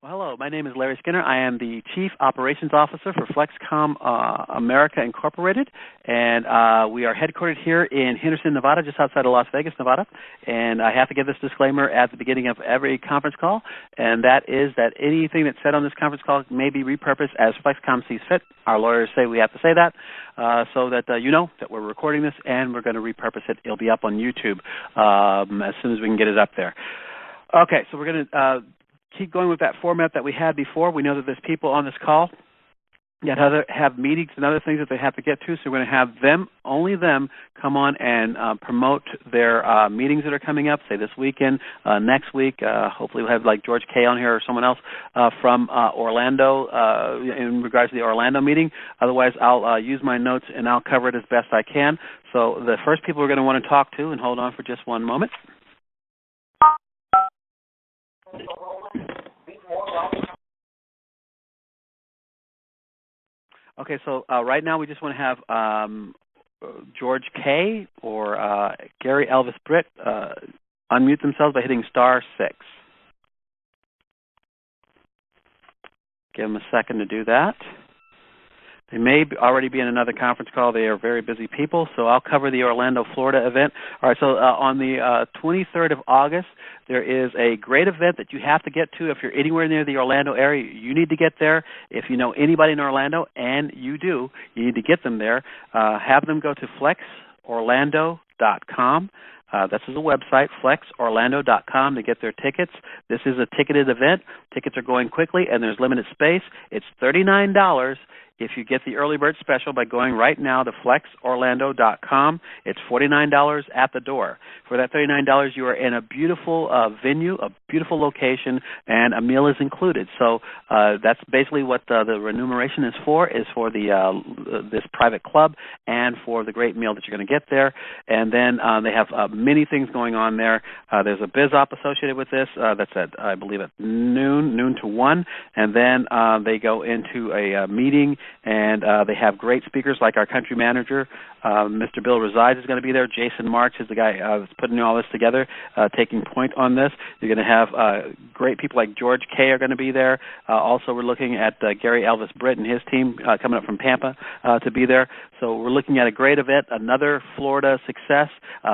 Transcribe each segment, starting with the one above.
Well, hello. My name is Larry Skinner. I am the Chief Operations Officer for FlexKom America Incorporated, and we are headquartered here in Henderson, Nevada, just outside of Las Vegas, Nevada. And I have to give this disclaimer at the beginning of every conference call, and that is that anything that's said on this conference call may be repurposed as FlexKom sees fit. Our lawyers say we have to say that so that you know that we're recording this and we're going to repurpose it. It'll be up on YouTube as soon as we can get it up there. Okay, so we're going to keep going with that format that we had before. We know that there's people on this call that have meetings and other things that they have to get to, so we're going to have them, only them, come on and promote their meetings that are coming up, say this weekend, next week. Hopefully we'll have like George K. on here or someone else from Orlando in regards to the Orlando meeting. Otherwise, I'll use my notes and I'll cover it as best I can. So the first people we're going to want to talk to, and hold on for just one moment. Okay, so right now we just want to have George K. or Gary Elvis Britt unmute themselves by hitting *6. Give them a second to do that. They may already be in another conference call. They are very busy people, so I'll cover the Orlando, Florida event. All right, so on the 23rd of August, there is a great event that you have to get to. If you're anywhere near the Orlando area, you need to get there. If you know anybody in Orlando, and you do, you need to get them there. Have them go to flexorlando.com. This is a website, flexorlando.com, to get their tickets. This is a ticketed event. Tickets are going quickly, and there's limited space. It's $39 if you get the early bird special by going right now to flexorlando.com. It's $49 at the door. For that $39, you are in a beautiful venue, a beautiful location, and a meal is included. So that's basically what the remuneration is for the this private club and for the great meal that you're going to get there. And then they have many things going on there. There's a biz op associated with this. That's at, I believe, at noon to 1. And then they go into a meeting, and they have great speakers like our country manager, Mr. Bill Resides, is going to be there. Jason Marks is the guy that's putting all this together, taking point on this. You're going to have great people like George K. are going to be there. Also, we're looking at Gary Elvis Britt and his team coming up from Tampa to be there. So we're looking at a great event, another Florida success.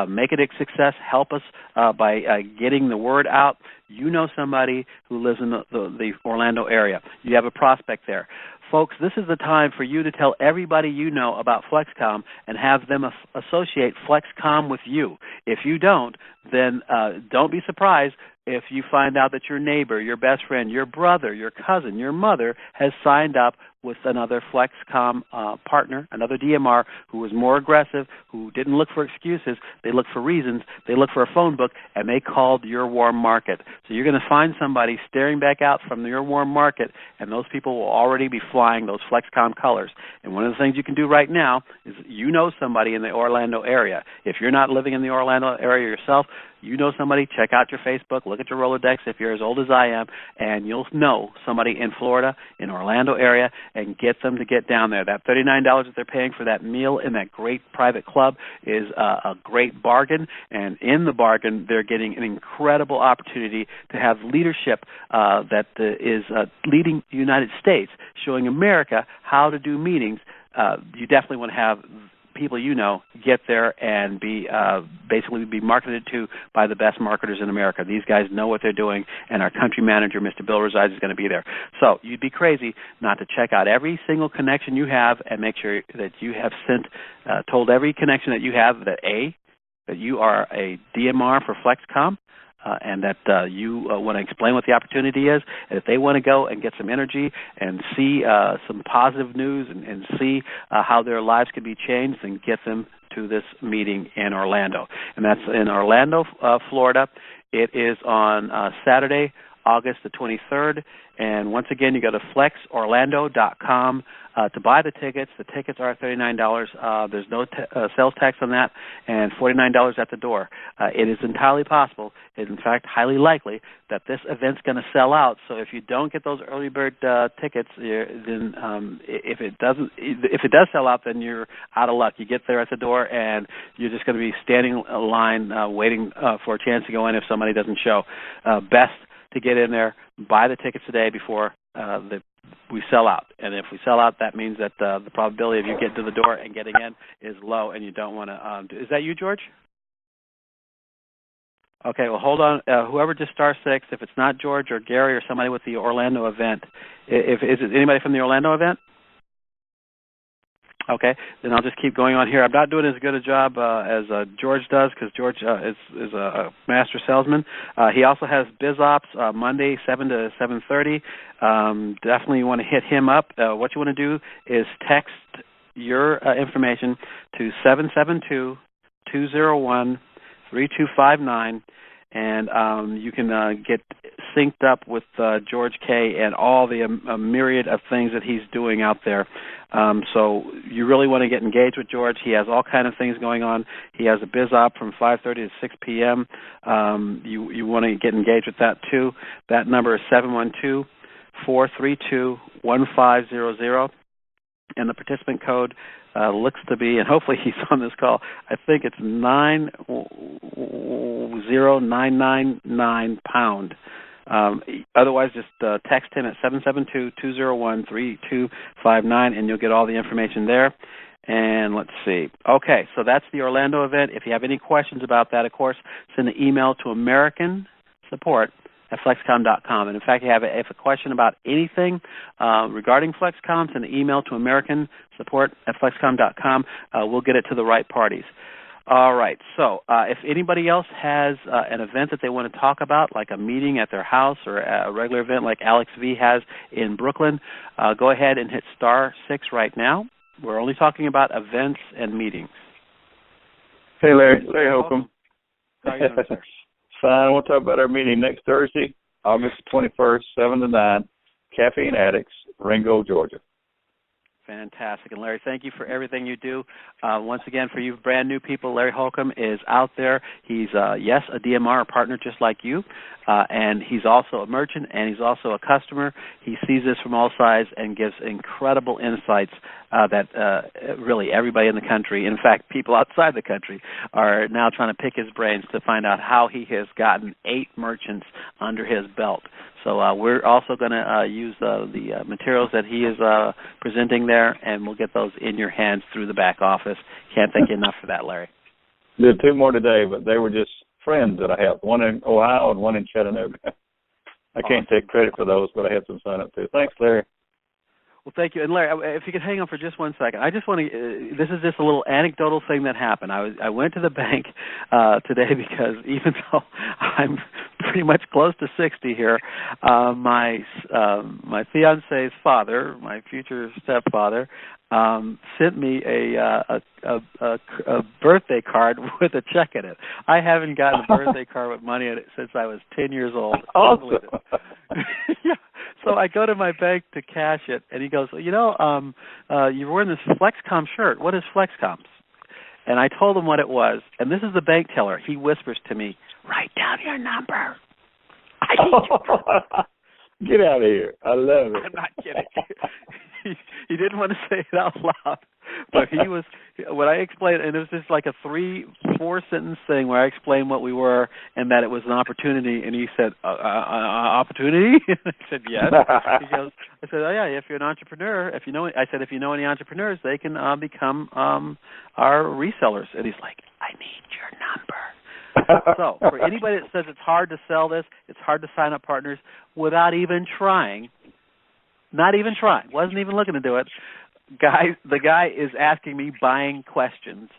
Make it a success. Help us by getting the word out. You know somebody who lives in the Orlando area. You have a prospect there. Folks, this is the time for you to tell everybody you know about FlexKom and have them associate FlexKom with you. If you don't, then don't be surprised if you find out that your neighbor, your best friend, your brother, your cousin, your mother has signed up with another FlexKom partner, another DMR who was more aggressive, who didn't look for excuses. They looked for reasons. They looked for a phone book, and they called your warm market. So you're going to find somebody staring back out from your warm market, and those people will already be flying those FlexKom colors. And one of the things you can do right now is you know somebody in the Orlando area. If you're not living in the Orlando area yourself, you know somebody, check out your Facebook, look at your Rolodex if you're as old as I am, and you'll know somebody in Florida, in Orlando area, and get them to get down there. That $39 that they're paying for that meal in that great private club is a great bargain, and in the bargain, they're getting an incredible opportunity to have leadership that is leading the United States, showing America how to do meetings. You definitely want to have people you know get there and be basically be marketed to by the best marketers in America. These guys know what they're doing, and our country manager, Mr. Bill Resides, is going to be there. So you'd be crazy not to check out every single connection you have and make sure that you have told every connection that you have that you are a DMR for FlexKom, and that you want to explain what the opportunity is, and if they want to go and get some energy and see some positive news and see how their lives could be changed, then get them to this meeting in Orlando. And that's in Orlando, Florida. It is on Saturday, August the 23rd. And once again, you go to flexorlando.com to buy the tickets. The tickets are $39. There's no sales tax on that, and $49 at the door. It is entirely possible, in fact, highly likely, that this event's going to sell out. So if you don't get those early bird tickets, then if it does sell out, then you're out of luck. You get there at the door, and you're just going to be standing in line waiting for a chance to go in if somebody doesn't show. Best to get in there, buy the tickets today before we sell out. And if we sell out, that means that the probability of you getting to the door and getting in is low, and you don't want to is that you, George? Okay, well, hold on. Whoever just star 6, if it's not George or Gary or somebody with the Orlando event, is it anybody from the Orlando event? Okay, then I'll just keep going on here. I'm not doing as good a job as George does because George is a master salesman. He also has BizOps Monday, 7 to 7:30. Definitely you want to hit him up. What you want to do is text your information to 772-201-3259, and you can get synced up with George K. and all the myriad of things that he's doing out there. So you really want to get engaged with George. He has all kind of things going on. He has a biz op from 5:30 to 6 p.m. You want to get engaged with that too. That number is 712-432-1500, and the participant code looks to be, and hopefully he's on this call, I think it's 90999 pound. Otherwise, just text him at 772-201-3259, and you'll get all the information there. And let's see. Okay, so that's the Orlando event. If you have any questions about that, of course, send an email to American Support at FlexKom.com. And in fact, if a question about anything regarding FlexKom, send an email to American Support at FlexKom.com. We'll get it to the right parties. All right, so if anybody else has an event that they want to talk about, like a meeting at their house or a regular event like Alex V has in Brooklyn, go ahead and hit star 6 right now. We're only talking about events and meetings. Hey, Larry. Larry Holcomb. How are you doing, sir? Fine. We'll talk about our meeting next Thursday, August 21st, 7 to 9, Caffeine Addicts, Ringo, Georgia. Fantastic. And Larry, thank you for everything you do. Once again, for you brand new people, Larry Holcomb is out there. He's, yes, a DMR, a partner just like you, and he's also a merchant, and he's also a customer. He sees this from all sides and gives incredible insights that really everybody in the country, in fact, people outside the country, are now trying to pick his brains to find out how he has gotten 8 merchants under his belt. So we're also going to use the materials that he is presenting there, and we'll get those in your hands through the back office. Can't thank you enough for that, Larry. Did 2 more today, but they were just friends that I helped, one in Ohio and one in Chattanooga. I can't take credit for those, but I had some sign up too. Thanks, Larry. Well, thank you. And Larry, if you could hang on for just 1 second, I just want to, this is just a little anecdotal thing that happened. I went to the bank today because even though I'm pretty much close to 60 here, my fiance's father, my future stepfather, sent me a birthday card with a check in it. I haven't gotten a birthday card with money in it since I was 10 years old. Awesome. Yeah. So I go to my bank to cash it, and he goes, you know, you're wearing this FlexKom shirt. What is FlexKom? And I told him what it was, and this is the bank teller. He whispers to me, write down your number. I need your number. Get out of here. I love it. I'm not kidding. He didn't want to say it out loud, but he was, when I explained, and it was just like a 3-4 sentence thing where I explained what we were and that it was an opportunity, and he said, opportunity? I said, yes. He goes, I said, oh yeah, if you're an entrepreneur, if you know any entrepreneurs, they can become our resellers. And he's like, I need your number. So for anybody that says it's hard to sell this, it's hard to sign up partners without even trying, not even trying, wasn't even looking to do it, the guy is asking me buying questions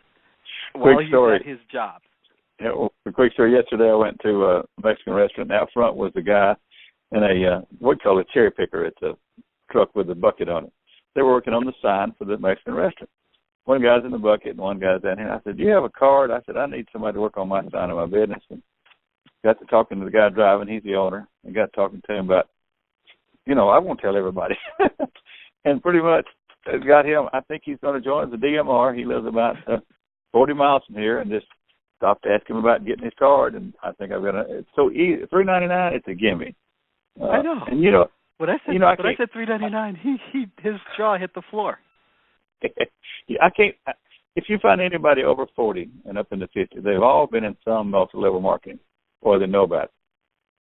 while he's at his job. Yeah, well, a quick story. Yesterday I went to a Mexican restaurant. Out front was a guy in a, what we call a cherry picker. It's a truck with a bucket on it. They were working on the sign for the Mexican restaurant. One guy's in the bucket and one guy's down here. I said, do you have a card? I said, I need somebody to work on my sign of my business. And got to talking to the guy driving. He's the owner. And got talking to him about, you know, I won't tell everybody. And pretty much got him. I think he's going to join as a DMR. He lives about 40 miles from here, and just stopped to ask him about getting his card. And I think I'm going to, it's so easy. $3.99, it's a gimme. I know. And, you know, when I said, I said $3.99, his jaw hit the floor. I can't. If you find anybody over 40 and up in the 50s, they've all been in some multi-level marketing, or they know about it.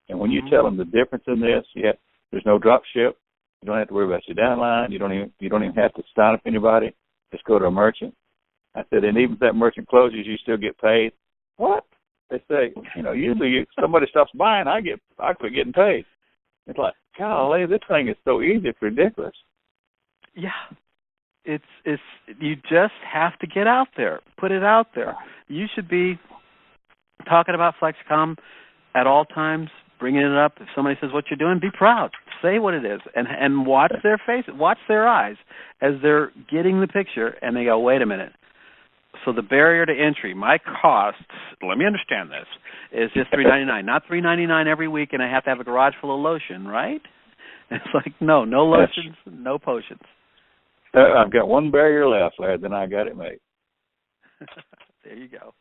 And when you tell them the difference in this, there's no drop ship. You don't have to worry about your downline. You don't even have to sign up anybody. Just go to a merchant. I said, and even if that merchant closes, you still get paid. What? They say, usually somebody stops buying, I quit getting paid. It's like, golly, this thing is so easy, it's ridiculous. Yeah. It's you just have to get out there, put it out there. You should be talking about FlexKom at all times, bringing it up. If somebody says what you're doing, be proud. Say what it is, and watch their face, watch their eyes as they're getting the picture, and they go, wait a minute. So the barrier to entry, my cost, let me understand this, is just $3.99, not $3.99 every week, and I have to have a garage full of lotion, right? It's like, no lotions, no potions. I've got one barrier left, Larry, then I got it made. There you go.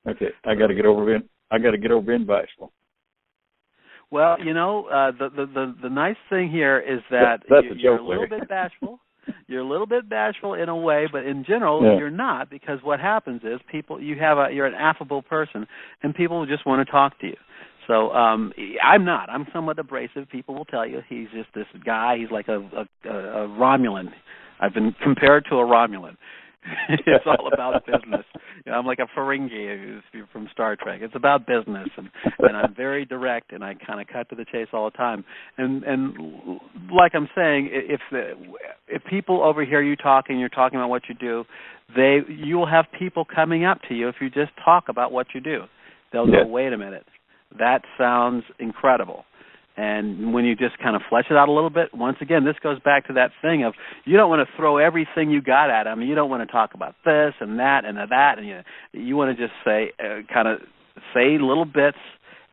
Okay, I got to get over being bashful. Well, the nice thing here is that you're a little bit bashful. You're a little bit bashful in a way, but in general, you're not, because what happens is you're an affable person, and people just want to talk to you. So I'm not. I'm somewhat abrasive. People will tell you he's just this guy. He's like a Romulan. I've been compared to a Romulan. It's all about business. I'm like a Ferengi from Star Trek. It's about business, and I'm very direct, and I kind of cut to the chase all the time. And like I'm saying, if people overhear you talking, you're talking about what you do, you will have people coming up to you if you just talk about what you do. They'll go, wait a minute, that sounds incredible. And when you just kind of flesh it out a little bit, once again, this goes back to that thing of you don't want to throw everything you got at them. You don't want to talk about this and that and that. And you want to just say, kind of say little bits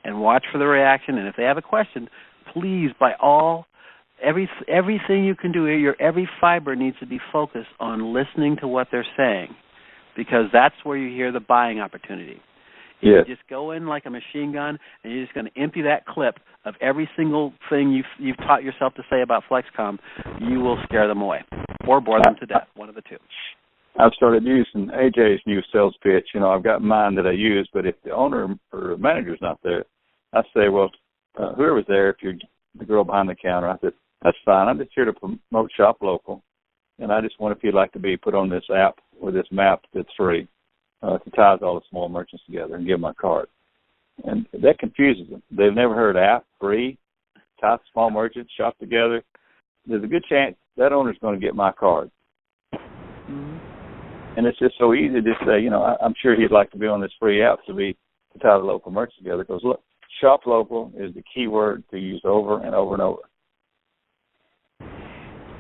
and watch for the reaction. And if they have a question, please, everything you can do, every fiber needs to be focused on listening to what they're saying, because that's where you hear the buying opportunity. If you just go in like a machine gun and you're just going to empty that clip of every single thing you've taught yourself to say about FlexKom, you will scare them away or bore them to death, one of the two. I've started using AJ's new sales pitch. I've got mine that I use, but if the owner or manager's not there, I say, well, whoever's there, if you're the girl behind the counter, I said, that's fine. I'm just here to promote Shop Local, and I just wonder if you'd like to be put on this app or this map that's free. To ties all the small merchants together and give them my card. And that confuses them. They've never heard app, free, tie small merchants, shop together. There's a good chance that owner's going to get my card. Mm-hmm. And it's just so easy to say, I'm sure he'd like to be on this free app to tie the local merchants together, because, look, shop local is the key word to use over and over and over.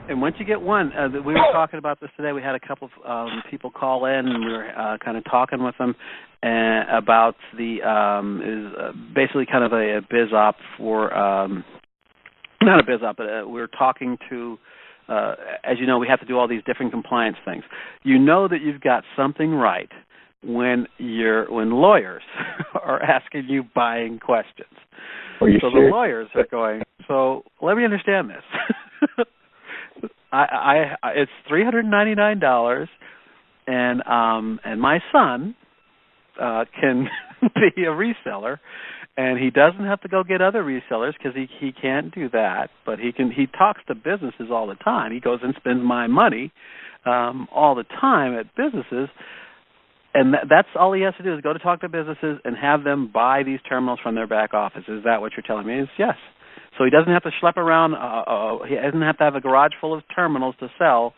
And once you get one, we were talking about this today. We had a couple of people call in, and we were kind of talking with them about basically kind of a biz op for, not a biz op, but we were talking to, as you know, we have to do all these different compliance things. You know that you've got something right when lawyers are asking you buying questions. So the lawyers are going, so let me understand this. It's $399, and my son can be a reseller, and he doesn't have to go get other resellers because he can't do that. But he talks to businesses all the time. He goes and spends my money all the time at businesses, and that's all he has to do is go to talk to businesses and have them buy these terminals from their back office. Is that what you're telling me? Yes. So he doesn't have to schlep around. He doesn't have to have a garage full of terminals to sell.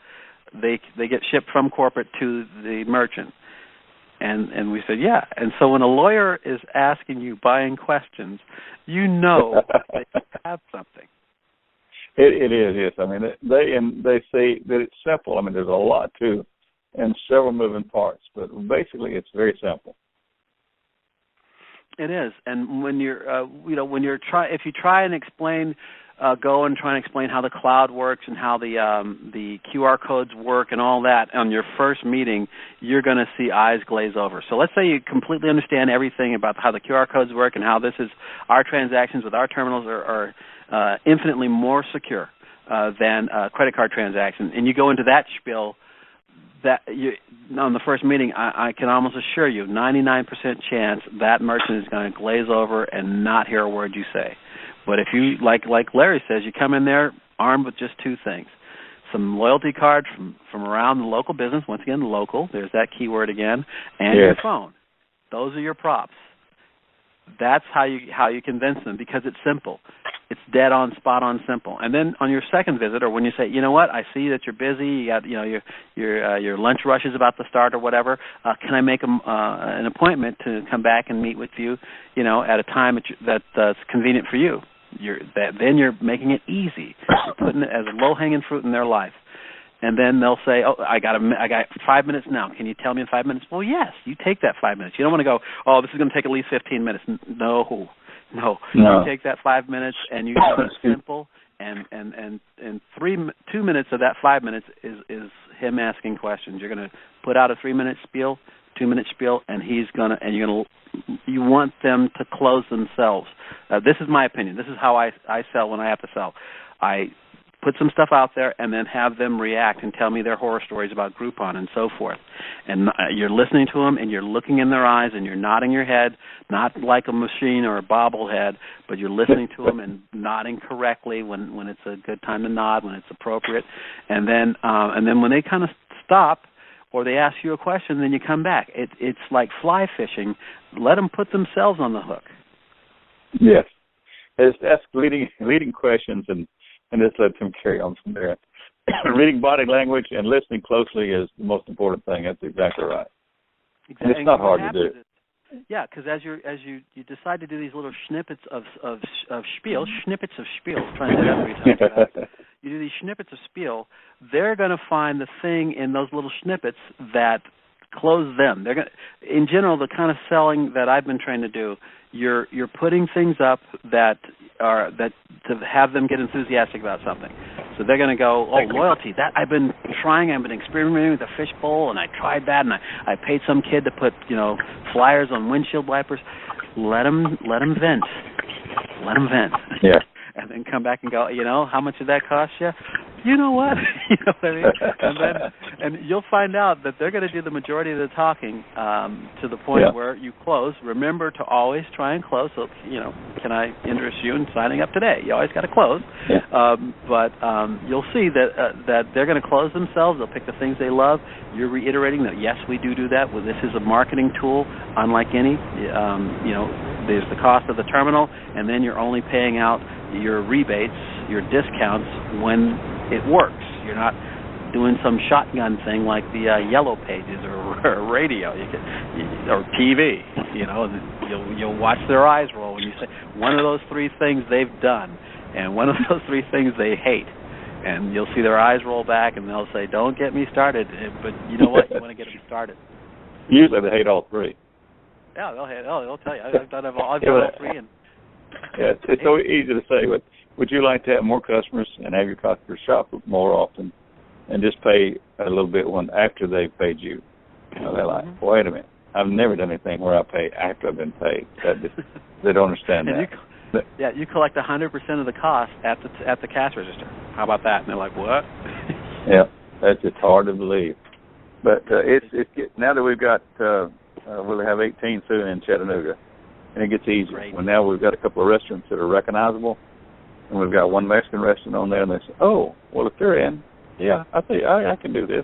They get shipped from corporate to the merchant. And we said, yeah. And so when a lawyer is asking you buying questions, you know they have something. It is, yes. I mean, they say that it's simple. I mean, there's a lot to, and several moving parts, but basically it's very simple. It is, and when you're, if you try and explain, go and try and explain how the cloud works and how the QR codes work and all that on your first meeting, you're going to see eyes glaze over. So let's say you completely understand everything about how the QR codes work and how our transactions with our terminals are infinitely more secure than credit card transactions, and you go into that spiel. On the first meeting, I can almost assure you, 99% chance that merchant is going to glaze over and not hear a word you say. But if you, like Larry says, you come in there armed with just two things. Some loyalty cards from around the local business, once again, local, there's that keyword again, and your phone. Those are your props. That's how you convince them, because it's simple. It's dead on, spot on, simple. And then on your second visit, or when you say, you know what, I see that you're busy, you got, your lunch rush is about to start or whatever. Can I make an appointment to come back and meet with you, at a time that's convenient for you? Then you're making it easy. You're putting it as a low-hanging fruit in their life. And then they'll say, oh, I got 5 minutes now. Can you tell me in 5 minutes? Well, yes, you take that 5 minutes. You don't want to go, oh, this is going to take at least 15 minutes. No. You take that 5 minutes and you keep it simple. And 2 minutes of that 5 minutes is him asking questions. You're going to put out a 3-minute spiel, 2-minute spiel, and you want them to close themselves. This is my opinion. This is how I sell when I have to sell. I put some stuff out there and then have them react and tell me their horror stories about Groupon and so forth. And you're listening to them and you're looking in their eyes and you're nodding your head, not like a machine or a bobblehead, but you're listening to them and nodding correctly when it's a good time to nod, when it's appropriate. And then when they kind of stop or they ask you a question, then you come back. It's like fly fishing. Let them put themselves on the hook. Yes. Just ask leading questions and just let them carry on from there. Reading body language and listening closely is the most important thing. That's exactly right. Exactly. And it's not hard to do. Yeah, because as you decide to do these little snippets of spiel, trying to do that 3 times. You do these snippets of spiel, they're going to find the thing in those little snippets that close them. They're going in general, the kind of selling that I've been trained to do, you're putting things up that to have them get enthusiastic about something. So they're going to go, oh, loyalty. That I've been experimenting with the fishbowl, and I tried that, and I paid some kid to put flyers on windshield wipers. Let them vent. Let them vent. Yeah. And then come back and go, how much did that cost you? You know what? You know what I mean? And you'll find out that they're going to do the majority of the talking to the point where you close. Remember to always try and close. So, can I interest you in signing up today? You always got to close. Yeah. But you'll see that they're going to close themselves. They'll pick the things they love. You're reiterating that, yes, we do that. Well, this is a marketing tool unlike any. There's the cost of the terminal, and then you're only paying out your rebates, your discounts when it works. You're not doing some shotgun thing like the Yellow Pages or radio or TV. You'll watch their eyes roll when you say one of those 3 things they've done and one of those 3 things they hate. And you'll see their eyes roll back and they'll say, don't get me started. But you know what? You want to get them started. Usually they hate all 3. Yeah, they'll tell you. I've done all 3. And it's so easy to say, but would you like to have more customers and have your customers shop more often and just pay a little bit after they've paid you? They're like, wait a minute, I've never done anything where I pay after I've been paid. They don't understand that. You collect 100% of the cost at the cash register. How about that? And they're like, what? Yeah, that's just hard to believe. But now that we've got, we'll have 18 soon in Chattanooga. And it gets easier. Well, now we've got a couple of restaurants that are recognizable, and we've got one Mexican restaurant on there, and they say, oh, well, if they're in, I think I can do this.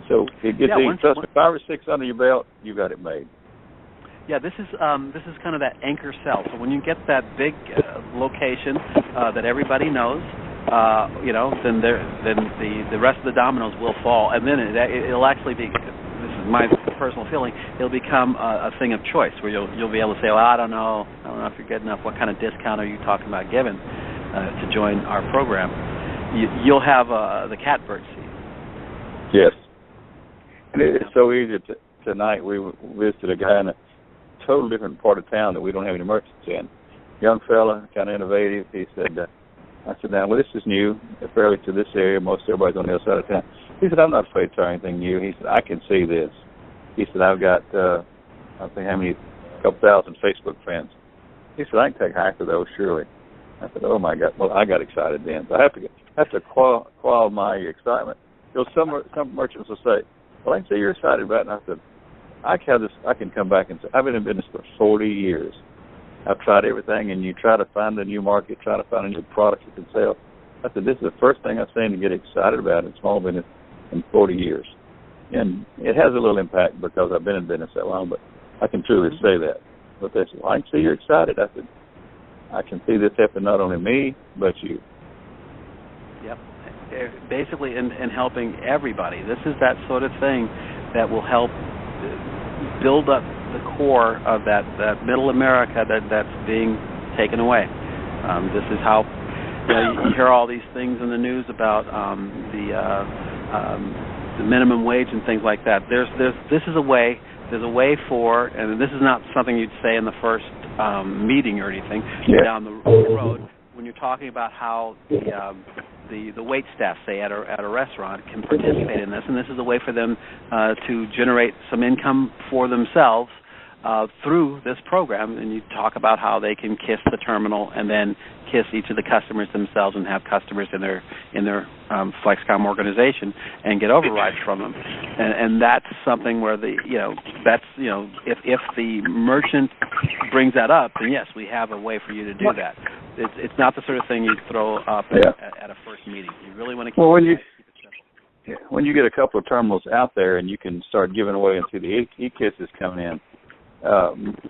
So it gets easy. Trust me, 5 or 6 under your belt, you got it made. Yeah, this is kind of that anchor sell. So when you get that big location that everybody knows, then the rest of the dominoes will fall, and then it'll actually be. This is my personal feeling. It'll become a thing of choice where you'll be able to say, well, I don't know if you're good enough. What kind of discount are you talking about giving to join our program? You'll have the catbird seat. Yes. And it's so easy. Tonight we visited a guy in a totally different part of town that we don't have any merchants in. Young fella, kind of innovative. He said, I said, now, well, this is new, fairly to this area. Most everybody's on the other side of town. He said, I'm not afraid to try anything new. He said, I can see this. He said, I've got, I think a couple thousand Facebook friends. He said, I can take half of those, surely. I said, oh, my God. Well, I got excited then. So I have to quell my excitement. Some merchants will say, well, I can see you're excited about it. And I said, I can come back and say, I've been in business for 40 years. I've tried everything, and you try to find a new market, try to find a new product you can sell. I said, this is the first thing I've seen to get excited about in small business in 40 years. And it has a little impact because I've been in business that long, but I can truly say that. But they said, well, I can see you're excited. I said, I can see this helping not only me, but you. Yep. Basically in helping everybody. This is that sort of thing that will help build up the core of that middle America that's being taken away. This is how you hear all these things in the news about the minimum wage and things like that. There's a way for, and this is not something you'd say in the first meeting or anything, down the road when you're talking about how the wait staff, say at a restaurant, can participate in this, and this is a way for them to generate some income for themselves through this program. And you talk about how they can kiss the terminal and then kiss each of the customers themselves and have customers in their FlexKom organization and get overrides from them. And that's something where if the merchant brings that up, then yes, we have a way for you to do that. It's not the sort of thing you throw up at a first meeting. You really want to keep it simple. When you get a couple of terminals out there and you can start giving away into the e-kisses coming in,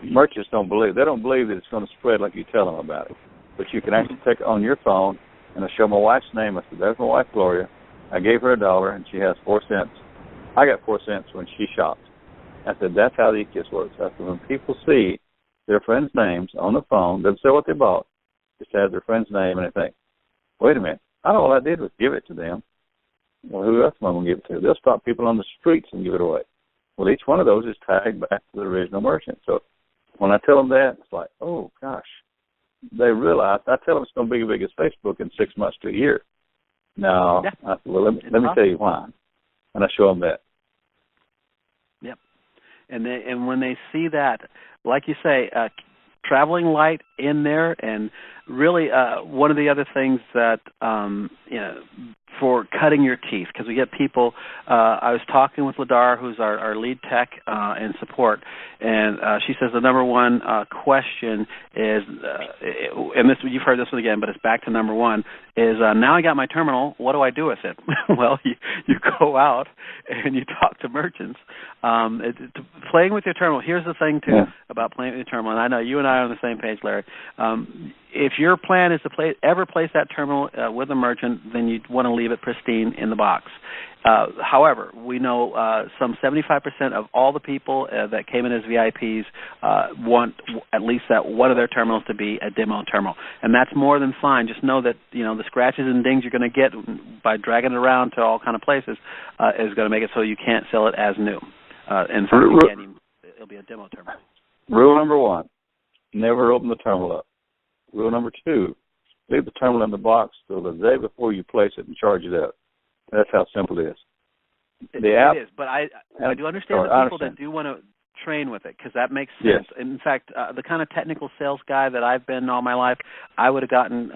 merchants don't believe. They don't believe that it's going to spread like you tell them about it. But you can actually take it on your phone, and I show my wife's name. I said, there's my wife, Gloria. I gave her $1, and she has 4 cents. I got 4 cents when she shopped. I said, that's how the e-kiss works. I said, when people see their friends' names on the phone, doesn't say what they bought, just has their friend's name, and they think, wait a minute, all I did was give it to them. Well, who else am I going to give it to? They'll stop people on the streets and give it away. Well, each one of those is tagged back to the original merchant. So when I tell them that, it's like, oh, gosh. They realize, I tell them it's going to be as big as Facebook in 6 months to a year. No, I said, well, let me tell you why. And I show them that. Yep. And when they see that, like you say, traveling light in there, and really one of the other things that, for cutting your teeth, because we get people, I was talking with Ladar, who's our lead tech in support, and she says the number one question is, and this you've heard this one again, but it's back to number one, is now I got my terminal, what do I do with it? Well, you go out and you talk to merchants. Playing with your terminal, here's the thing, too, about playing with your terminal, and I know you and I are on the same page, Larry. If your plan is to ever place that terminal with a merchant, then you want to leave it pristine in the box. However, we know some 75% of all the people that came in as VIPs want at least that one of their terminals to be a demo terminal, and that's more than fine. Just know that the scratches and dings you're going to get by dragging it around to all kind of places is going to make it so you can't sell it as new. In fact, it'll be a demo terminal. Rule number 1: never open the terminal up. Rule number 2: leave the terminal in the box till the day before you place it and charge it up. That's how simple it is. It is, but I do understand the people that do want to train with it, because that makes sense. Yes. In fact, the kind of technical sales guy that I've been all my life, I would have gotten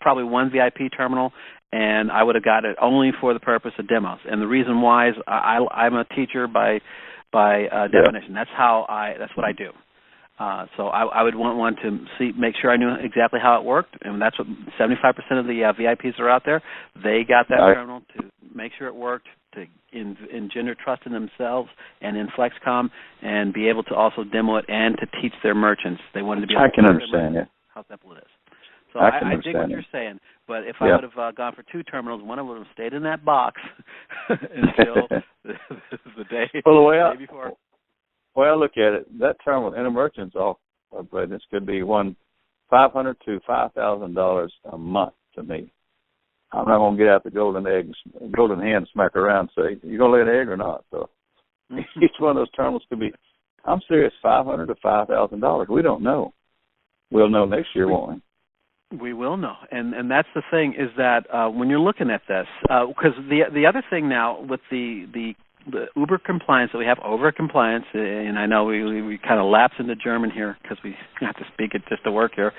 probably one VIP terminal, and I would have got it only for the purpose of demos. And the reason why is I'm a teacher by definition. That's what I do. So I would want to make sure I knew exactly how it worked, and that's what 75% of the VIPs are out there. They got that terminal to make sure it worked, to engender trust in themselves and in FlexKom, and be able to also demo it and to teach their merchants. They wanted to be able to I can understand it. How simple it is. So I dig what you're saying, but if I would have gone for 2 terminals, one of them would have stayed in that box until the day before. The way I look at it, that terminal in a merchant's business could be $500 to $5,000 a month to me. I'm not going to get out the golden hand and smack around and say, you going to lay an egg or not? So each one of those terminals could be, I'm serious, $500 to $5,000. We don't know. We'll know next year, won't we? We will know, and that's the thing, is that when you're looking at this, because the other thing now with the Uber compliance that we have, over compliance, and I know we kind of lapse into German here because we have to speak it just to work here.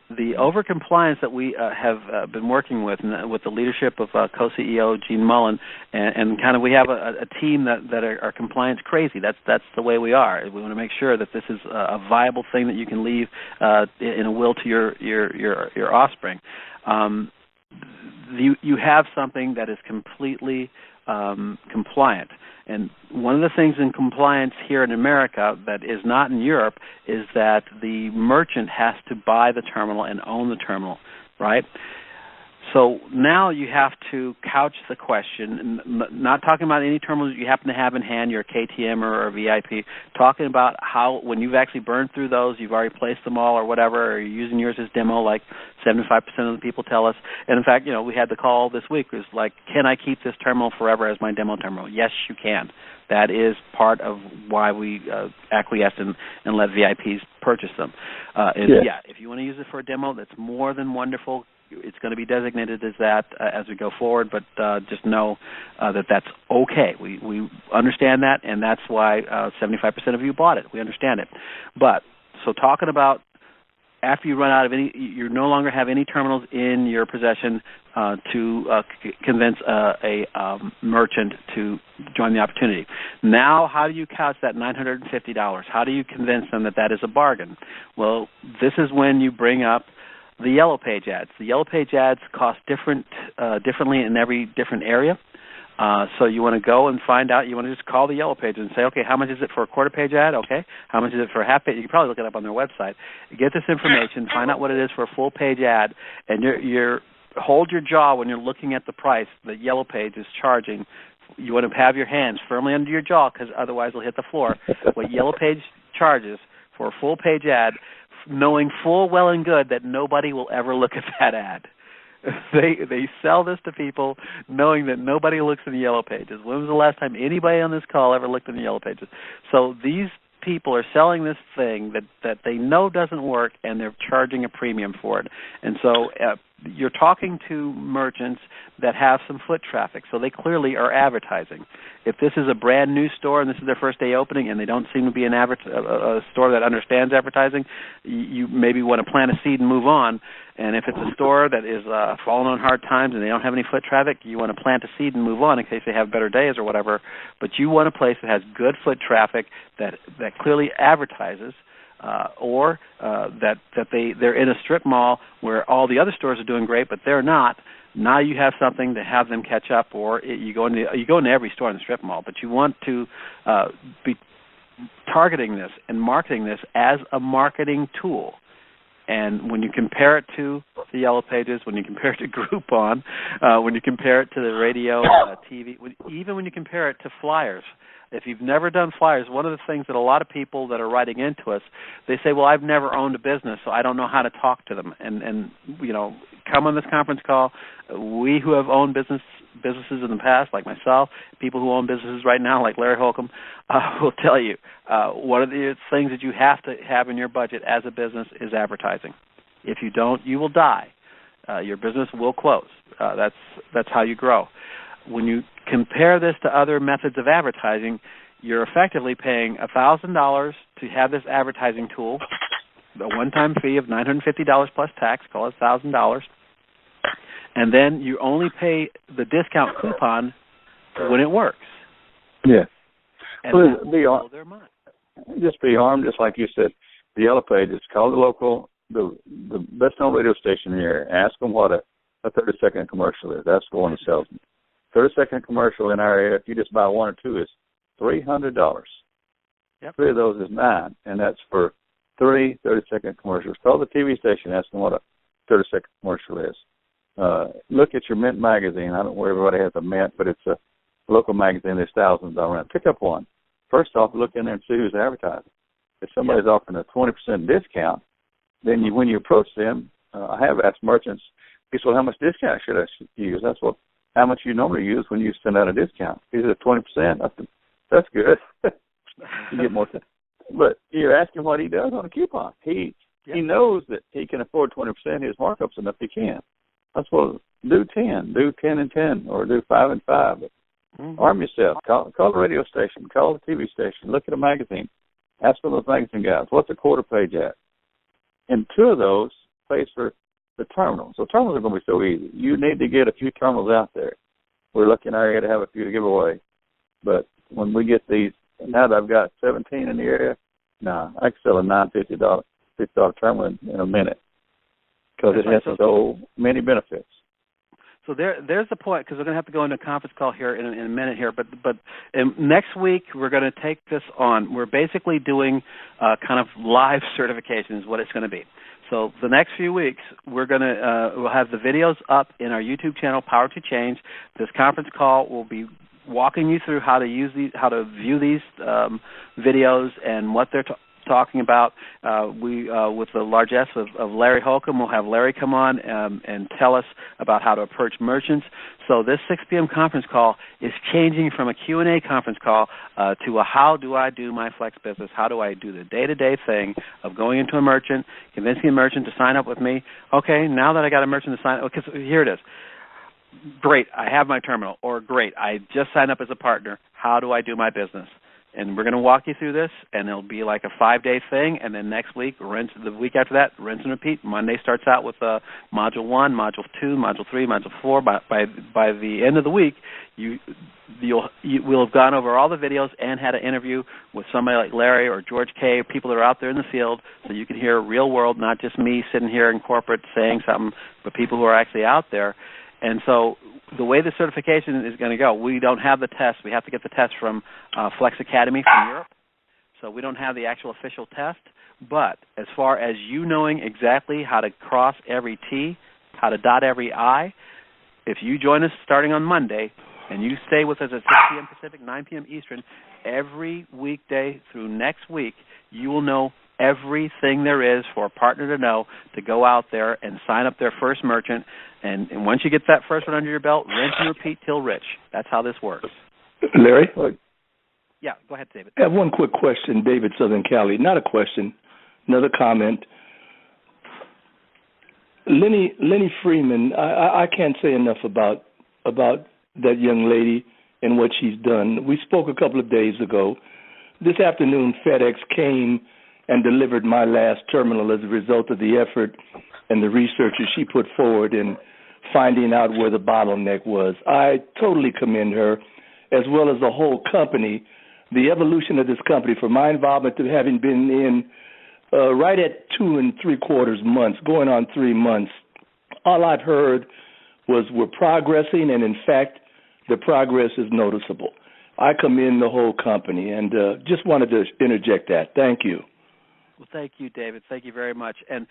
the overcompliance that we have been working with the leadership of co-CEO Gene Mullen, and kind of we have a team that are compliance crazy. That's the way we are. We want to make sure that this is a viable thing that you can leave in a will to your offspring. You have something that is completely compliant. And one of the things in compliance here in America that is not in Europe is that the merchant has to buy the terminal and own the terminal, right? So now you have to couch the question, not talking about any terminals you happen to have in hand, your KTM or VIP, talking about how when you've actually burned through those, you've already placed them all or whatever, or you're using yours as demo like 75% of the people tell us. And in fact, we had the call this week. It was like, can I keep this terminal forever as my demo terminal? Yes, you can. That is part of why we acquiesced and let VIPs purchase them. If you want to use it for a demo, that's more than wonderful. It's going to be designated as that as we go forward, but just know that that's okay. We understand that, and that's why 75% of you bought it. We understand it. But so talking about after you run out of any, you no longer have any terminals in your possession to convince a merchant to join the opportunity. Now, how do you couch that $950? How do you convince them that is a bargain? Well, this is when you bring up the Yellow Page ads. The Yellow Page ads cost differently in every different area. So you want to go and find out. You want to just call the Yellow Page and say, okay, how much is it for a quarter page ad? Okay. How much is it for a half page? You can probably look it up on their website. Get this information, find out what it is for a full page ad, and hold your jaw when you're looking at the price that Yellow Page is charging. You want to have your hands firmly under your jaw because otherwise they'll hit the floor. What Yellow Page charges for a full page ad, knowing full well and good that nobody will ever look at that ad. They sell this to people knowing that nobody looks in the Yellow Pages. When was the last time anybody on this call ever looked in the Yellow Pages? So these people are selling this thing that they know doesn't work, and they're charging a premium for it. And so you're talking to merchants that have some foot traffic, so they clearly are advertising. If this is a brand new store and this is their first day opening and they don't seem to be a store that understands advertising, you maybe want to plant a seed and move on. And if it's a store that is falling on hard times and they don't have any foot traffic, you want to plant a seed and move on in case they have better days or whatever. But you want a place that has good foot traffic that clearly advertises, or that they're in a strip mall where all the other stores are doing great, but they're not. Now you have something to have them catch up, or you go into every store in the strip mall, but you want to be targeting this and marketing this as a marketing tool. And when you compare it to the Yellow Pages, when you compare it to Groupon, when you compare it to the radio, TV, even when you compare it to flyers, if you've never done flyers, one of the things that a lot of people that are writing into us, they say, well, I've never owned a business, so I don't know how to talk to them. And come on this conference call. We who have owned businesses in the past, like myself, people who own businesses right now, like Larry Holcomb, will tell you one of the things that you have to have in your budget as a business is advertising. If you don't, you will die. Your business will close. That's how you grow. When you compare this to other methods of advertising, you're effectively paying $1,000 to have this advertising tool, a one-time fee of $950 plus tax, call it $1,000, and then you only pay the discount coupon when it works. Yeah. And that will blow their mind. Just be armed, just like you said. The Yellow Pages, call the best-known radio station in the area. Ask them what a 30-second commercial is. That's the one that sells them. 30-second commercial in our area, if you just buy one or two, is $300. Yep. 3 of those is $9, and that's for 3 30-second commercials. Call the TV station, ask them what a 30-second commercial is. Look at your Mint magazine. I don't know where everybody has a Mint, but it's a local magazine. There's thousands around. Pick up one. First off, look in there and see who's advertising. If somebody's offering a 20% discount, then when you approach them, I have asked merchants, well, how much discount should I use? How much you normally use when you send out a discount. Is it 20%? That's good. You get more. But you're asking what he does on a coupon. He knows that he can afford 20%. His markup's enough he can. That's what, do 10 and 10, or do 5 and 5. Arm yourself. Call the radio station. Call the TV station. Look at a magazine. Ask for those magazine guys, what's a quarter page at? And 2 of those space for the terminals. So terminals are going to be so easy. You need to get a few terminals out there. We're lucky in our area to have a few to give away. But when we get these, now that I've got 17 in the area, I can sell a $950 terminal in a minute because it has so many benefits. So there's the point, because we're going to have to go into a conference call here in a minute here. But next week we're going to take this on. We're basically doing kind of live certification is what it's going to be. So the next few weeks we'll have the videos up in our YouTube channel, Power to Change. This conference call will be walking you through how to use these, how to view these videos and what they're talking about. With the largesse of Larry Holcomb, we'll have Larry come on and tell us about how to approach merchants. So this 6 p.m. conference call is changing from a Q&A conference call to a how do I do my Flex business? How do I do the day-to-day thing of going into a merchant, convincing a merchant to sign up with me? Okay, now that I got a merchant to sign up, because here it is. Great, I have my terminal. Or great, I just signed up as a partner. How do I do my business? And we're going to walk you through this, and it'll be like a 5-day thing, and then next week, the week after that, rinse and repeat. Monday starts out with Module 1, Module 2, Module 3, Module 4. By the end of the week, we'll have gone over all the videos and had an interview with somebody like Larry or George K., people that are out there in the field, so you can hear real world, not just me sitting here in corporate saying something, but people who are actually out there. And so the way the certification is going to go, we don't have the test. We have to get the test from Flex Academy from Europe. So we don't have the actual official test. But as far as you knowing exactly how to cross every T, how to dot every I, if you join us starting on Monday and you stay with us at 6 p.m. Pacific, 9 p.m. Eastern, every weekday through next week, you will know everything there is for a partner to know to go out there and sign up their first merchant. And once you get that first one under your belt, rinse and repeat till rich. That's how this works. Larry? Yeah, go ahead, David. I have one quick question, David, Southern Cali. Not a question, another comment. Lenny Freeman, I can't say enough about that young lady and what she's done. We spoke a couple of days ago. This afternoon, FedEx came and delivered my last terminal as a result of the effort and the research that she put forward in finding out where the bottleneck was. I totally commend her, as well as the whole company, the evolution of this company, from my involvement to having been in right at 2 3/4 months, going on 3 months. All I've heard was we're progressing, and in fact, the progress is noticeable. I commend the whole company, and just wanted to interject that. Thank you. Well, thank you, David. Thank you very much. And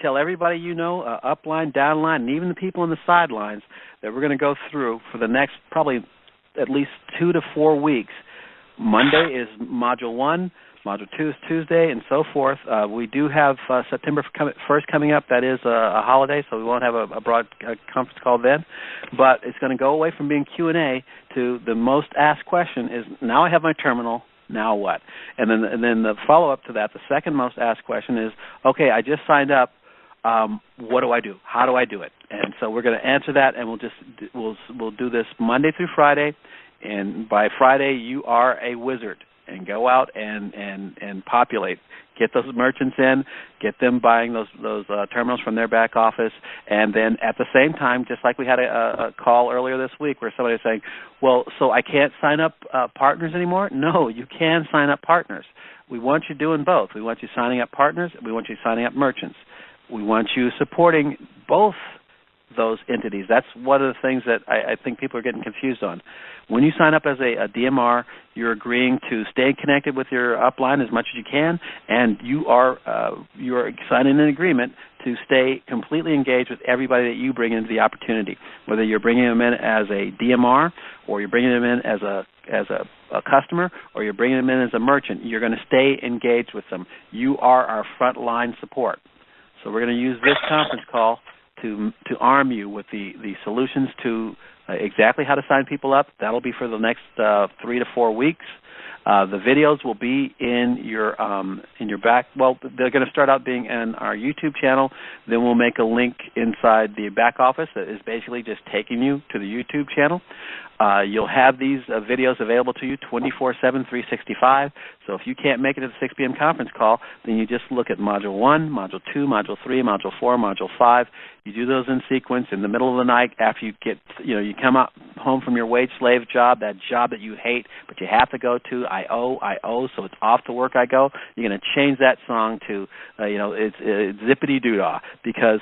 tell everybody you know, upline, downline, and even the people on the sidelines that we're going to go through for the next probably at least 2 to 4 weeks. Monday is Module 1, Module 2 is Tuesday, and so forth. We do have September 1st coming up. That is a holiday, so we won't have a broad conference call then. But it's going to go away from being Q&A to the most asked question is, now I have my terminal, now what? And then the follow-up to that, the second most asked question is, okay, I just signed up. What do I do? How do I do it? And so we're going to answer that, and we'll do this Monday through Friday. And by Friday, you are a wizard. And go out and populate. Get those merchants in. Get them buying those terminals from their back office. And then at the same time, just like we had a call earlier this week where somebody was saying, well, so I can't sign up partners anymore? No, you can sign up partners. We want you doing both. We want you signing up partners. We want you signing up merchants. We want you supporting both those entities. That's one of the things that I think people are getting confused on. When you sign up as a DMR, you're agreeing to stay connected with your upline as much as you can, and you are signing an agreement to stay completely engaged with everybody that you bring into the opportunity, whether you're bringing them in as a DMR or you're bringing them in as a customer or you're bringing them in as a merchant. You're going to stay engaged with them. You are our frontline support. So we're going to use this conference call to arm you with the solutions to exactly how to sign people up. That'll be for the next 3 to 4 weeks. The videos will be in your back. Well, they're going to start out being in our YouTube channel. Then we'll make a link inside the back office that is basically just taking you to the YouTube channel. You'll have these videos available to you 24/7, 365. So if you can't make it to the 6 p.m. conference call, then you just look at Module 1, Module 2, Module 3, Module 4, Module 5. You do those in sequence in the middle of the night after you get, you come out home from your wage slave job, that job that you hate, but you have to go to. I owe, so it's off to work I go. You're going to change that song to, it's zippity-doo-dah, because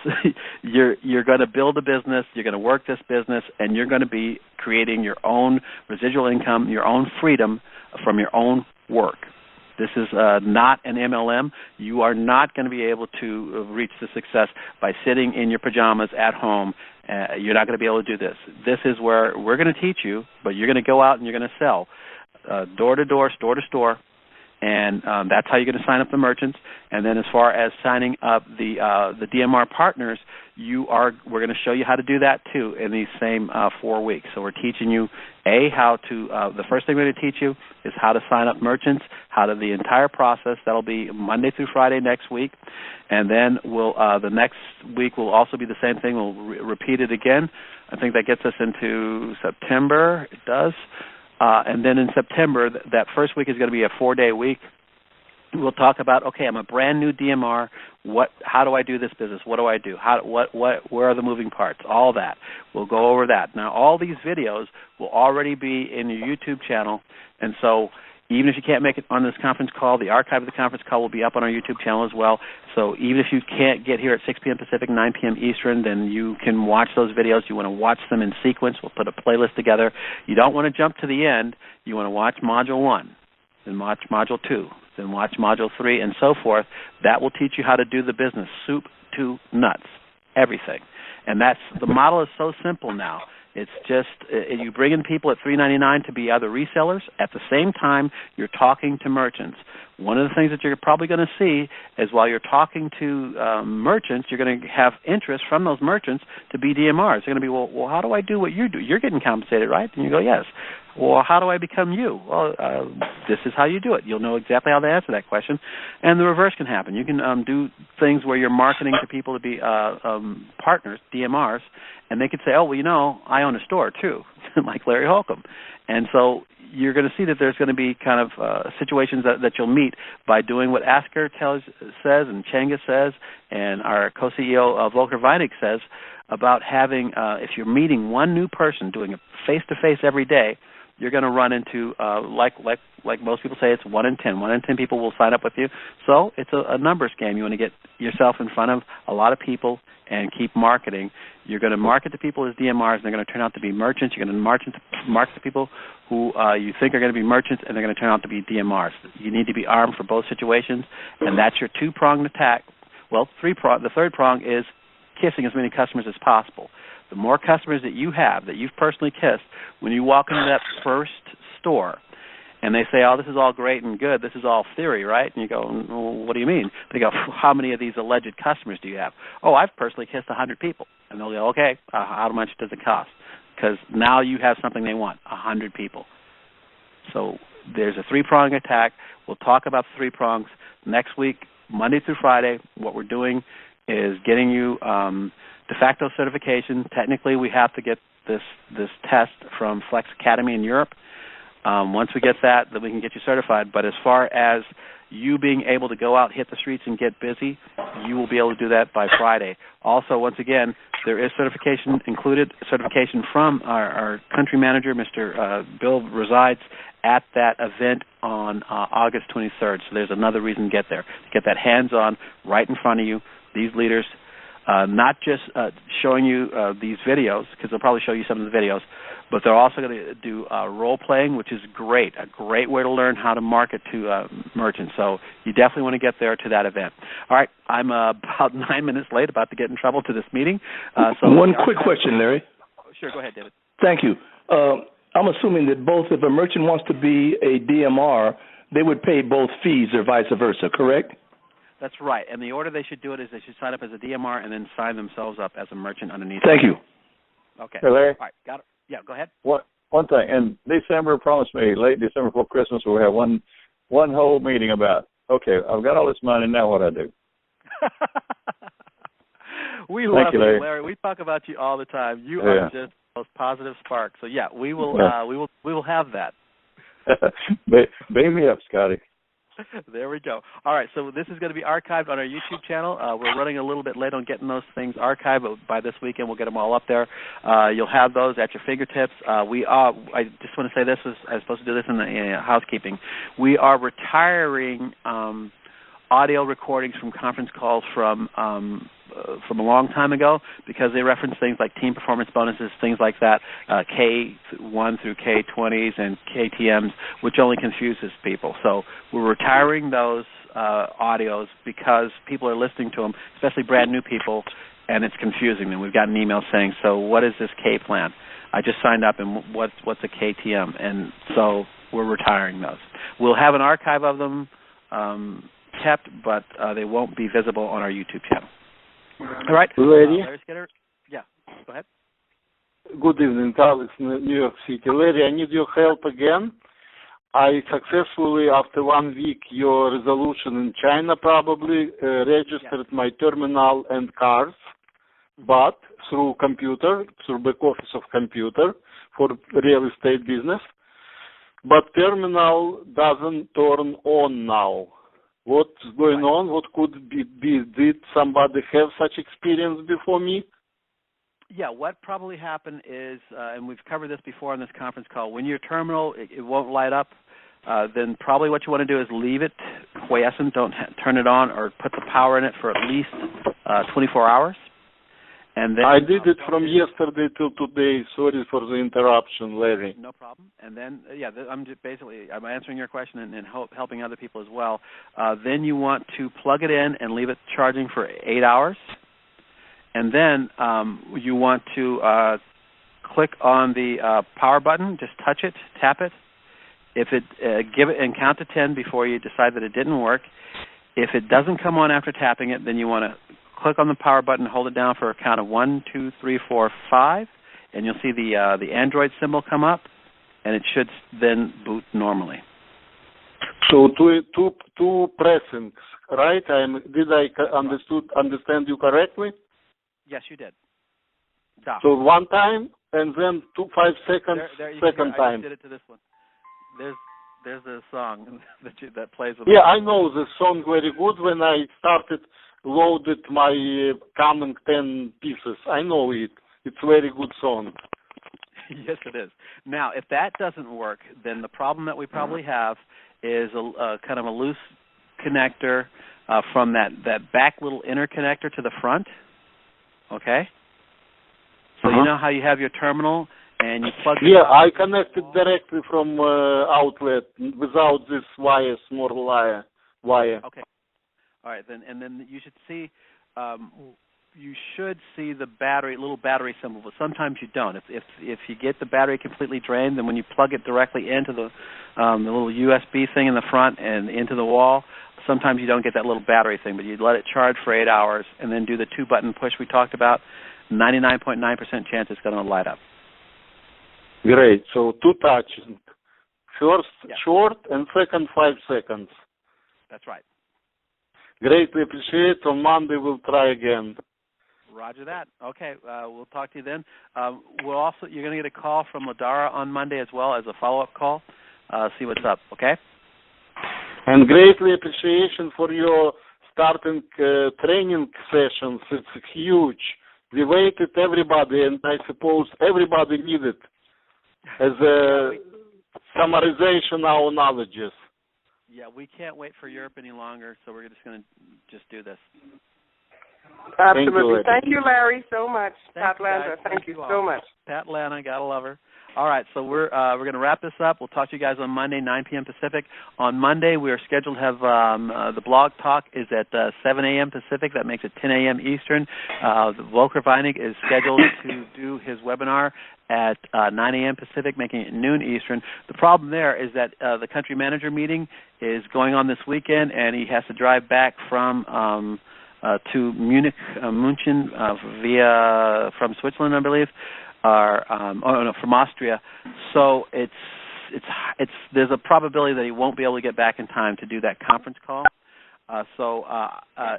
you're going to build a business, you're going to work this business, and you're going to be creating your own residual income, your own freedom from your own work. This is not an MLM. You are not going to be able to reach the success by sitting in your pajamas at home. You're not going to be able to do this. This is where we're going to teach you, but you're going to go out and you're going to sell door to door, store to store, and that's how you're going to sign up the merchants. And then as far as signing up the DMR partners, we're going to show you how to do that too in these same 4 weeks. So we're teaching you how to. The first thing we're going to teach you is how to sign up merchants, how to the entire process. That'll be Monday through Friday next week, and then the next week will also be the same thing. We'll repeat it again. I think that gets us into September. It does. And then in September, that first week is going to be a 4-day week. We'll talk about, okay, I'm a brand new DMR. How do I do this business? What do I do? Where are the moving parts? All that. We'll go over that. Now, all these videos will already be in your YouTube channel, and so even if you can't make it on this conference call, the archive of the conference call will be up on our YouTube channel as well. So even if you can't get here at 6 p.m. Pacific, 9 p.m. Eastern, then you can watch those videos. You want to watch them in sequence. We'll put a playlist together. You don't want to jump to the end. You want to watch Module 1, then watch Module 2, then watch Module 3, and so forth. That will teach you how to do the business, soup to nuts, everything. And the model is so simple now. It's just you bring in people at $3.99 to be other resellers. At the same time, you're talking to merchants. One of the things that you're probably going to see is while you're talking to merchants, you're going to have interest from those merchants to be DMRs. They're going to be, well, how do I do what you do? You're getting compensated, right? And you go, yes. Well, how do I become you? Well, this is how you do it. You'll know exactly how to answer that question. And the reverse can happen. You can do things where you're marketing to people to be partners, DMRs, and they could say, oh, well, I own a store too, like Larry Holcomb. And so you're going to see that there's going to be kind of situations that you'll meet by doing what Asker says and Changa says and our co-CEO Volker Weinig says about having, if you're meeting one new person, doing a face-to-face every day, you're going to run into, like most people say, it's 1 in 10. 1 in 10 people will sign up with you. So it's a numbers game. You want to get yourself in front of a lot of people and keep marketing. You're going to market to people as DMRs, and they're going to turn out to be merchants. You're going to market to people who you think are going to be merchants, and they're going to turn out to be DMRs. You need to be armed for both situations, and that's your two-pronged attack. Well, the third prong is kissing as many customers as possible. The more customers that you have, that you've personally kissed, when you walk into that first store and they say, oh, this is all great and good, this is all theory, right? And you go, well, what do you mean? They go, how many of these alleged customers do you have? Oh, I've personally kissed 100 people. And they'll go, okay, how much does it cost? Because now you have something they want, 100 people. So there's a three-prong attack. We'll talk about the three prongs next week, Monday through Friday. What we're doing is getting you de facto certification. Technically, we have to get this test from Flex Academy in Europe. Once we get that, then we can get you certified. But as far as you being able to go out, hit the streets, and get busy, you will be able to do that by Friday. Also, once again, there is certification included, certification from our country manager, Mr. Bill resides at that event on August 23rd. So there's another reason to get there, to get that hands-on right in front of you, these leaders, not just showing you these videos, because they'll probably show you some of the videos, but they're also going to do role-playing, which is great, a great way to learn how to market to merchants. So you definitely want to get there to that event. All right, I'm about 9 minutes late, about to get in trouble to this meeting. So one quick question, Larry. Sure, go ahead, David. Thank you. I'm assuming that both, if a merchant wants to be a DMR, they would pay both fees or vice versa, correct? That's right. And the order they should do it is they should sign up as a DMR and then sign themselves up as a merchant underneath. Thank you. Okay. Hey, Larry. All right, got it. Yeah, go ahead. One thing, in December, promised me late December before Christmas, we'll have one whole meeting about, okay, I've got all this money, now what I do. We love you, Larry. We talk about you all the time. You are just the most positive spark. So yeah, we will have that. Beam me up, Scotty. There we go. All right, so this is going to be archived on our YouTube channel. We're running a little bit late on getting those things archived, but by this weekend we'll get them all up there. You'll have those at your fingertips. I just want to say this, I was supposed to do this in the housekeeping. We are retiring audio recordings from conference calls from a long time ago because they reference things like team performance bonuses, things like that, K1 through K20s and KTMs, which only confuses people. So we're retiring those audios because people are listening to them, especially brand new people, and it's confusing them. We've gotten emails saying, so what is this K plan? I just signed up, and what's a KTM? And so we're retiring those. We'll have an archive of them kept, but they won't be visible on our YouTube channel. All right. Larry? Larry Skinner? Yeah, go ahead. Good evening, Alex, New York City. Larry, I need your help again. I successfully, after 1 week, your resolution in China probably, registered my terminal and cars, but through back office of computer for real estate business. But terminal doesn't turn on now. What's going on? What could be? Did somebody have such experience before me? Yeah, what probably happened is, and we've covered this before on this conference call, when your terminal, it won't light up, then probably what you want to do is leave it quiescent. Don't turn it on or put the power in it for at least 24 hours. And then I did it from yesterday till today. Sorry for the interruption, Larry. No problem. And then, I'm answering your question and helping other people as well. Then you want to plug it in and leave it charging for 8 hours. And then you want to click on the power button, just touch it, tap it. If it give it and count to 10 before you decide that it didn't work. If it doesn't come on after tapping it, then you want to click on the power button, hold it down for a count of 1, 2, 3, 4, 5, and you'll see the Android symbol come up, and it should then boot normally. So two pressings, right? Did I understand you correctly? Yes, you did. So one time, and then 5 seconds, second time. I did it to this one. There's a song that plays with. Yeah, I know the song very good. When I loaded my coming 10 pieces, I know it. It's a very good song. Yes, it is. Now, if that doesn't work, then the problem that we probably have is a kind of a loose connector from that back little inner connector to the front. Okay? So you know how you have your terminal and you plug it in? Yeah, I connected directly from outlet without this small wire. Okay. All right, then you should see the little battery symbol, but sometimes you don't. If you get the battery completely drained, then when you plug it directly into the little USB thing in the front and into the wall, sometimes you don't get that little battery thing, but you let it charge for 8 hours and then do the 2-button push we talked about. 99.9% chance it's going to light up. Great. So 2 touches. First short and second 5 seconds. That's right. Greatly appreciate it. On Monday we'll try again. Roger that. Okay, we'll talk to you then. You're going to get a call from Ladara on Monday as well as a follow-up call. See what's up. Okay. And greatly appreciation for your starting training sessions. It's huge. We waited everybody, and I suppose everybody needed as a summarization our knowledges. Yeah, we can't wait for Europe any longer, so we're just going to do this. Absolutely. Thank you, Larry, so much. Pat Landa, thank you so much. Pat Landa, gotta love her. All right, so we're going to wrap this up. We'll talk to you guys on Monday, 9 p.m. Pacific. On Monday, we are scheduled to have the blog talk is at 7 a.m. Pacific. That makes it 10 a.m. Eastern. Volker Weinig is scheduled to do his webinar at 9 a.m. Pacific, making it noon Eastern. The problem there is that the country manager meeting is going on this weekend, and he has to drive back from to Munich, München from Switzerland, I believe. from Austria. So there's a probability that he won't be able to get back in time to do that conference call. So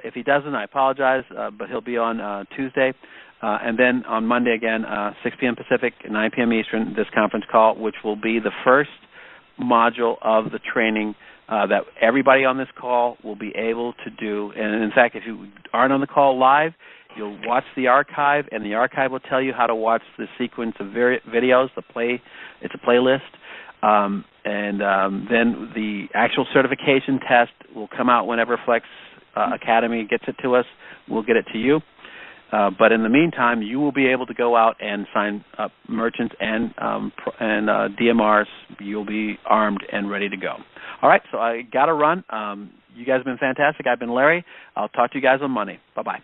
if he doesn't, I apologize, but he'll be on Tuesday. And then on Monday again, 6 p.m. Pacific, 9 p.m. Eastern, this conference call, which will be the first module of the training that everybody on this call will be able to do. And in fact, if you aren't on the call live, you'll watch the archive, and the archive will tell you how to watch the sequence of videos. It's a playlist. Then the actual certification test will come out whenever Flex Academy gets it to us. We'll get it to you. But in the meantime, you will be able to go out and sign up merchants and DMRs. You'll be armed and ready to go. All right, so I got to run. You guys have been fantastic. I've been Larry. I'll talk to you guys on Monday. Bye-bye.